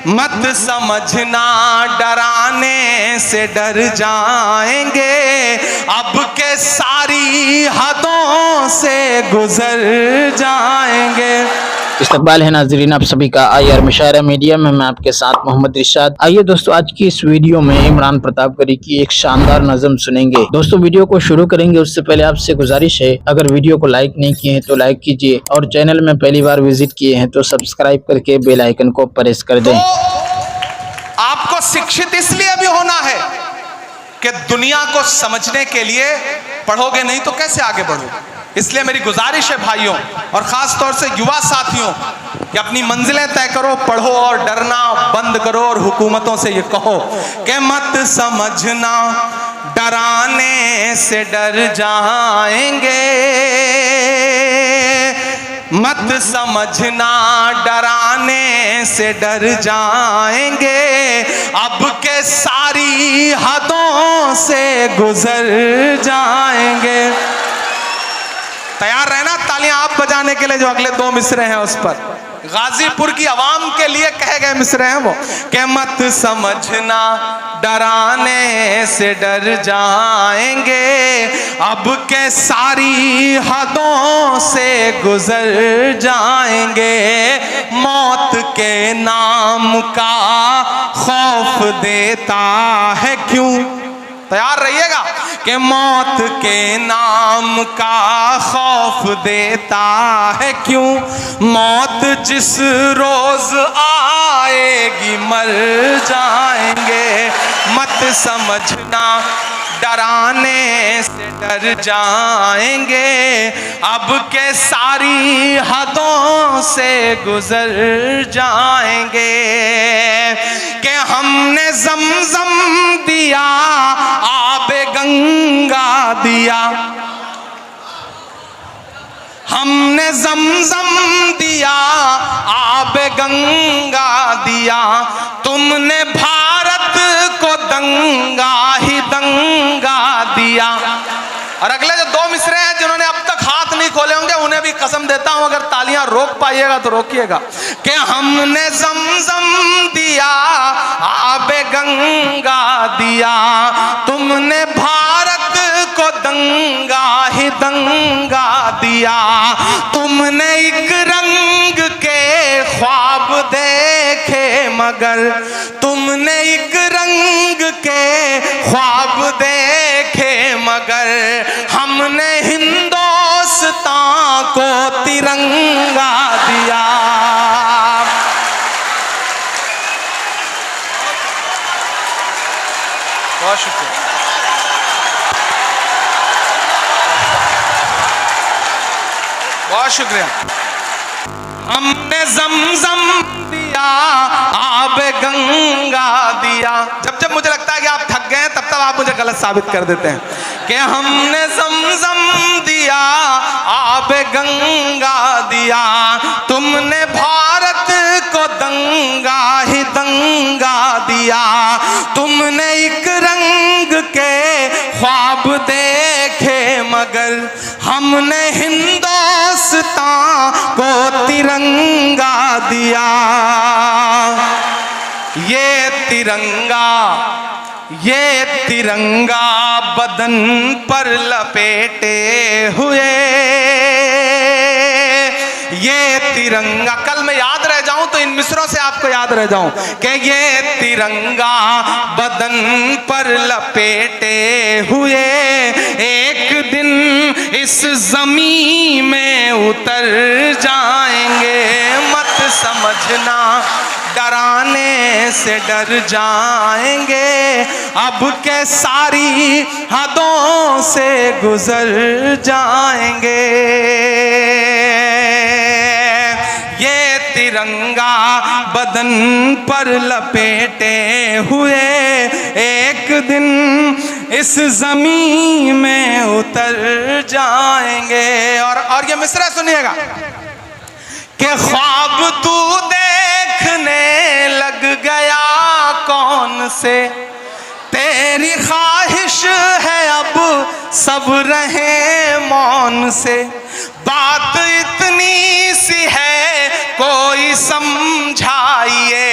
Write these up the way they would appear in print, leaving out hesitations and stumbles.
مت سمجھنا ڈرانے سے ڈر جائیں گے، اب کے ساری حدوں سے گزر جائیں گے۔ استقبال ہے ناظرین آپ سبھی کا آئی آر مشاعرہ میڈیا میں آپ کے ساتھ محمد رشاد۔ آئیے دوستو آج کی اس ویڈیو میں عمران پرتاپگڑھی کی ایک شاندار نظم سنیں گے۔ دوستو ویڈیو کو شروع کریں گے اس سے پہلے آپ سے گزارش ہے اگر ویڈیو کو لائک نہیں کیے ہیں تو لائک کیجئے، اور چینل میں پہلی بار وزٹ کیے ہیں تو سبسکرائب کر کے بیل آئیکن کو پریس کر دیں۔ آپ کو شکشت اس لیے بھی ہونا ہے کہ دنیا کو سمجھنے کے لیے پڑھو گے نہیں تو کیسے آگے بڑھو گے۔ اس لیے میری گزارش ہے بھائیوں اور خاص طور سے یووا ساتھیوں کہ اپنی منزلیں طے کرو، پڑھو اور ڈرنا بند کرو، اور حکومتوں سے یہ کہو کہ مت سمجھنا ڈرانے سے ڈر جائیں گے، مت سمجھنا ڈرانے سے ڈر جائیں گے، اب کے ساری حدوں سے گزر جائیں گے۔ تیار رہنا تالیاں آپ بجانے کے لیے جو اگلے دو مصرے ہیں اس پر غازی پور کی عوام کے لیے کہے گئے مصرے ہیں وہ کہ مت سمجھنا ڈرانے سے ڈر جائیں گے، اب کے ساری حدوں سے گزر جائیں گے، موت کے نام کا خوف دیتا ہے کیوں؟ تیار رہیے گا کہ موت کے نام کا خوف دیتا ہے کیوں، موت جس روز آئے گی مر جائیں گے، مت سمجھنا ڈرانے سے ڈر جائیں گے، اب کے ساری حدوں سے گزر جائیں گے، کہ ہم نے زمزم دیا آب گنگا دیا، ہم نے زمزم دیا آب گنگا دیا، تم نے بھارت کو دنگا ہی دنگا دیا۔ اور اگلے جو دو مصرے ہیں جنہوں نے اب تک ہاتھ نہیں کھولے ہوں گے انہیں بھی قسم دیتا ہوں اگر تالیاں روک پائیے گا تو روکیے گا، کہ ہم نے زمزم دیا آب گنگا دیا، تم نے بھارت کو دنگا ہی دنگا دیا، تم نے ایک رنگ کے خواب دیکھے مگر، تم نے ایک رنگ کے خواب دیکھے مگر، ہم نے ہندوستان کو ترنگا دیا۔ بہت شکریہ، بہت شکریہ۔ ہم نے زمزم دیا آب گنگا دیا، جب مجھے لگتا ہے کہ آپ تھک گئے ہیں تب تک آپ مجھے غلط ثابت کر دیتے ہیں، کہ ہم نے زمزم دیا آب گنگا دیا، تم نے بھارت کو دنگا ہی دنگا دیا، تم نے ایک رنگ کے خواب دیکھے مگر، ہم نے ہندوستان کو ترنگا دیا۔ یہ ترنگا بدن پر لپیٹے ہوئے، یہ ترنگا، کل میں یاد رہ جاؤں تو ان مصروں سے آپ کو یاد رہ جاؤں کہ یہ ترنگا بدن پر لپیٹے ہوئے ایک دن اس زمین میں اتر جائیں گے، مت سمجھنا ڈرانے سے ڈر جائیں گے، اب کے ساری حدوں سے گزر جائیں گے، یہ ترنگا بدن پر لپیٹے ہوئے ایک دن اس زمین میں اتر جائیں گے۔ اور یہ مصرع سنیے گا کہ خواب تو دیکھنے لگ گیا کون سے، تیری خواہش ہے اب سب رہیں مون سے، بات اتنی سی ہے کوئی سمجھائیے،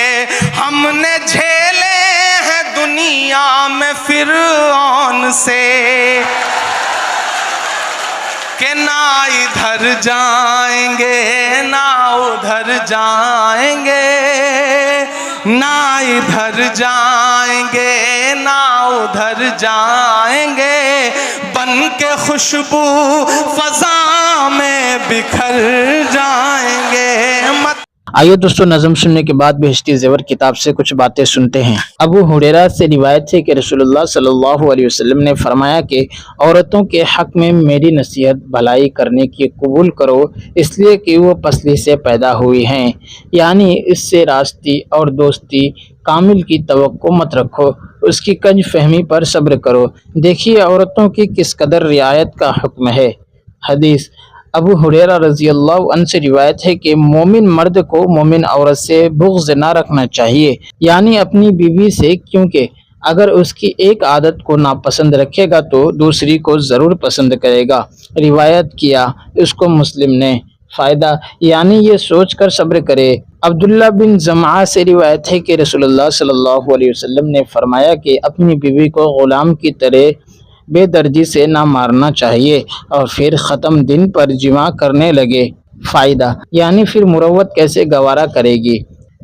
ہم हमने झेले हैं दुनिया में फिरौन से कि ना इधर जाएंगे ना उधर जाएंगे, ना इधर जाएंगे ना उधर जाएंगे, बन के खुशबू फजा में बिखर जाएंगे। आइए दोस्तों, नज़म सुनने के बाद बेहश्ती ज़ेवर किताब से कुछ बातें सुनते हैं। अबू हुरैरा से रिवायत है कि रसूलुल्लाह सल्लल्लाहु अलैहि वसल्लम ने फरमाया कि औरतों के हक़ में मेरी नसीहत भलाई करने की कबूल करो, इसलिए कि वो पसली से पैदा हुई हैं, यानी इससे रास्ती और दोस्ती कामिल की तवक्को मत रखो, उसकी कंज फहमी पर सब्र करो। देखिए औरतों की किस कदर रियायत का हुक्म है। हदीस अबू हुरैरा रज़ी अल्लाहु अन्हु से रिवायत है कि मोमिन मर्द को मोमिन औरत से बुग़्ज़ ना रखना चाहिए, यानी अपनी बीवी से, क्योंकि अगर उसकी एक आदत को नापसंद रखेगा तो दूसरी को ज़रूर पसंद करेगा। रिवायत किया उसको मुस्लिम ने। फ़ायदा यानी ये सोच कर सब्र करे। अब्दुल्ला बिन जमा से रिवायत है कि रसूलुल्लाह सल्लल्लाहु अलैहि वसल्लम ने फरमाया कि अपनी बीवी को ग़ुलाम की तरह बेदर्दी से ना मारना चाहिए और फिर ख़त्म दिन पर जिमा करने लगे। फ़ायदा यानी फिर मुरव्वत कैसे गवारा करेगी।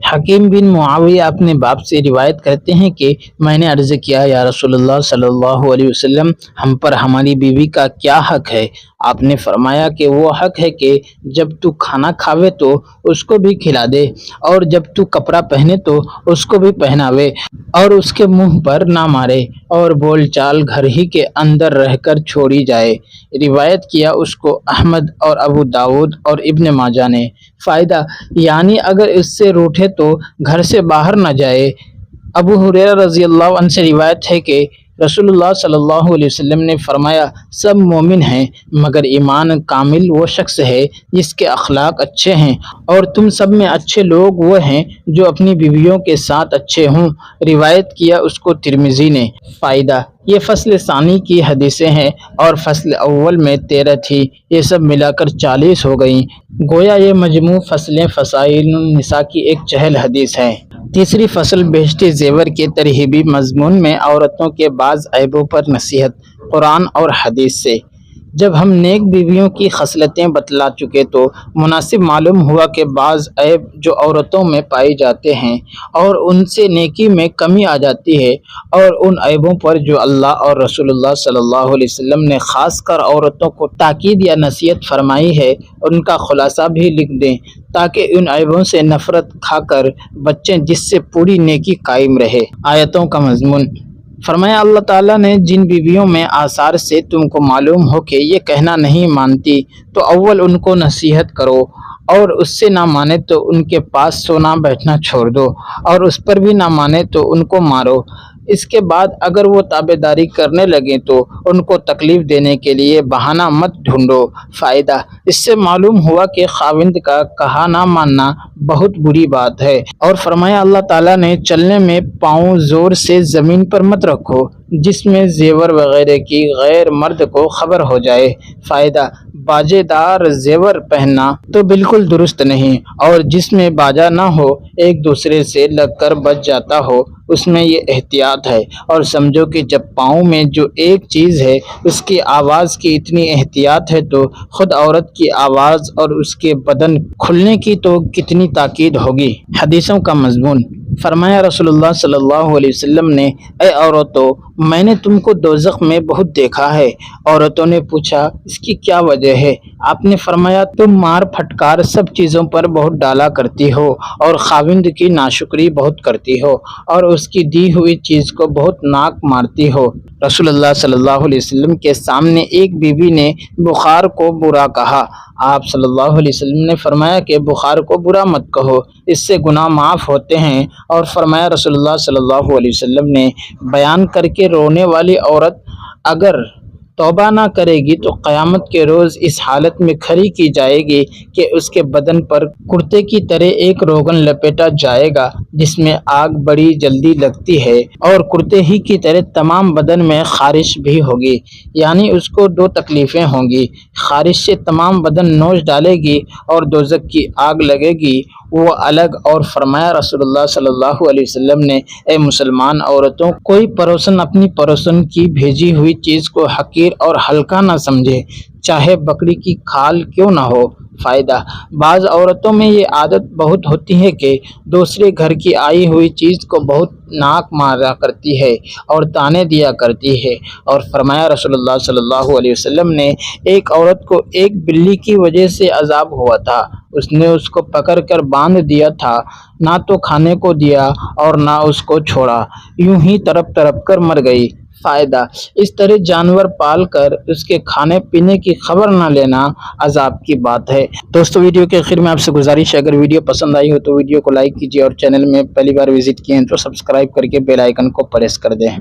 हकीम बिन मुआविया अपने बाप से रिवायत करते हैं कि मैंने अर्ज़ किया, या रसूलुल्लाह सल्लल्लाहु अलैहि वसल्लम, हम पर हमारी बीवी का क्या हक़ है? आपने फरमाया कि वो हक़ है कि जब तू खाना खावे तो उसको भी खिला दे, और जब तू कपड़ा पहने तो उसको भी पहनावे, और उसके मुंह पर ना मारे, और बोलचाल घर ही के अंदर रहकर छोड़ी जाए। रिवायत किया उसको अहमद और अबू दाऊद और इब्न माजा ने। फ़ायदा यानी अगर इससे रूठे तो घर से बाहर न जाए। अबू हुरैरा रज़ी अल्लाहु अन्हु से रिवायत है कि रसूलुल्लाह सल्लल्लाहु अलैहि वसल्लम ने फरमाया, सब मोमिन हैं मगर ईमान कामिल वो शख्स है जिसके अखलाक अच्छे हैं, और तुम सब में अच्छे लोग वो हैं जो अपनी बीवियों के साथ अच्छे हों। रिवायत किया उसको तिरमिज़ी ने। फ़ायदा ये फ़स्ल सानी की हदीसें हैं और फ़स्ल अव्वल में 13 थी, ये सब मिलाकर 40 हो गई। गोया ये मजमू फ़स्लें फ़साइलुन निसा की एक चहल हदीस है। तीसरी फसल बेहश्ती ज़ेवर के तरहीबी मज़मून में औरतों के बाज़ ऐबों पर नसीहत कुरान और हदीस से। जब हम नेक बीवियों की खसलतें बतला चुके तो मुनासिब मालूम हुआ कि बाज़ ऐब जो औरतों में पाए जाते हैं और उनसे नेकी में कमी आ जाती है, और उन ऐबों पर जो अल्लाह और रसूलुल्लाह सल्लल्लाहु अलैहि वसल्लम ने ख़ास कर औरतों को ताकीद या नसीहत फरमाई है, उनका खुलासा भी लिख दें ताकि उन ऐबों से नफ़रत खाकर बच्चें, जिससे पूरी नेकी कायम रहे। आयतों का मज़मून फरमाया, अल्लाह ताला ने जिन बीवियों में आसार से तुमको मालूम हो कि ये कहना नहीं मानती तो अव्वल उनको नसीहत करो, और उससे ना माने तो उनके पास सोना बैठना छोड़ दो, और उस पर भी ना माने तो उनको मारो। इसके बाद अगर वो ताबेदारी करने लगे तो उनको तकलीफ़ देने के लिए बहाना मत ढूंढो। फ़ायदा इससे मालूम हुआ कि खाविंद का कहा ना मानना बहुत बुरी बात है। और फरमाया, अल्लाह ताला ने चलने में पाँव ज़ोर से ज़मीन पर मत रखो जिसमें ज़ेवर वगैरह की गैर मर्द को खबर हो जाए। फ़ायदा बाजेदार ज़ेवर पहनना तो बिल्कुल दुरुस्त नहीं, और जिसमें बाजा ना हो, एक दूसरे से लगकर बच जाता हो, उसमें ये एहतियात है। और समझो कि जब पाँव में जो एक चीज़ है उसकी आवाज़ की इतनी एहतियात है तो ख़ुद औरत की आवाज़ और उसके बदन खुलने की तो कितनी ताकीद होगी। हदीसों का मज़मून फरमाया, रसूलुल्लाह सल्लल्लाहु अलैहि वसल्लम ने, ए औरतों, मैंने तुमको दोज़ख में बहुत देखा है। औरतों ने पूछा, इसकी क्या वजह है? आपने फरमाया, तुम मार फटकार सब चीज़ों पर बहुत डाला करती हो, और खाविंद की नाशुक्री बहुत करती हो, और उसकी दी हुई चीज़ को बहुत नाक मारती हो। रसूलुल्लाह सल्लल्लाहु अलैहि वसल्लम के सामने एक बीवी ने बुखार को बुरा कहा। आप सल्लल्लाहु अलैहि वसल्लम ने फरमाया कि बुखार को बुरा मत कहो, इससे गुनाह माफ़ होते हैं। और फरमाया, रसूलुल्लाह सल्लल्लाहु अलैहि वसल्लम ने बयान करके रोने वाली औरत अगर توبہ نہ کرے گی تو قیامت کے روز اس حالت میں کھڑی کی جائے گی کہ اس کے بدن پر کرتے کی طرح ایک روغن لپیٹا جائے گا جس میں آگ بڑی جلدی لگتی ہے، اور کرتے ہی کی طرح تمام بدن میں خارش بھی ہوگی، یعنی اس کو دو تکلیفیں ہوں گی، خارش سے تمام بدن نوچ ڈالے گی اور دوزخ کی آگ لگے گی وہ الگ۔ اور فرمایا رسول اللہ صلی اللہ علیہ وسلم نے، اے مسلمان عورتوں، کوئی پڑوسن اپنی پڑوسن کی بھیجی ہوئی چیز کو حقیر اور ہلکا نہ سمجھے، چاہے بکری کی کھال کیوں نہ ہو۔ فائدہ: بعض عورتوں میں یہ عادت بہت ہوتی ہے کہ دوسرے گھر کی آئی ہوئی چیز کو بہت ناک مارا کرتی ہے اور تانے دیا کرتی ہے، اور فرمایا رسول اللہ صلی اللہ علیہ وسلم نے، ایک عورت کو ایک بلی کی وجہ سے عذاب ہوا تھا، اس نے اس کو پکڑ کر باندھ دیا تھا، نہ تو کھانے کو دیا اور نہ اس کو چھوڑا، یوں ہی تڑپ تڑپ کر مر گئی۔ فائدہ: اس طرح جانور پال کر اس کے کھانے پینے کی خبر نہ لینا عذاب کی بات ہے۔ دوستو، ویڈیو کے آخر میں آپ سے گزارش ہے، اگر ویڈیو پسند آئی ہو تو ویڈیو کو لائک کیجیے، اور چینل میں پہلی بار وزٹ کیے ہیں تو سبسکرائب کر کے بیل آئیکن کو پریس کر دیں۔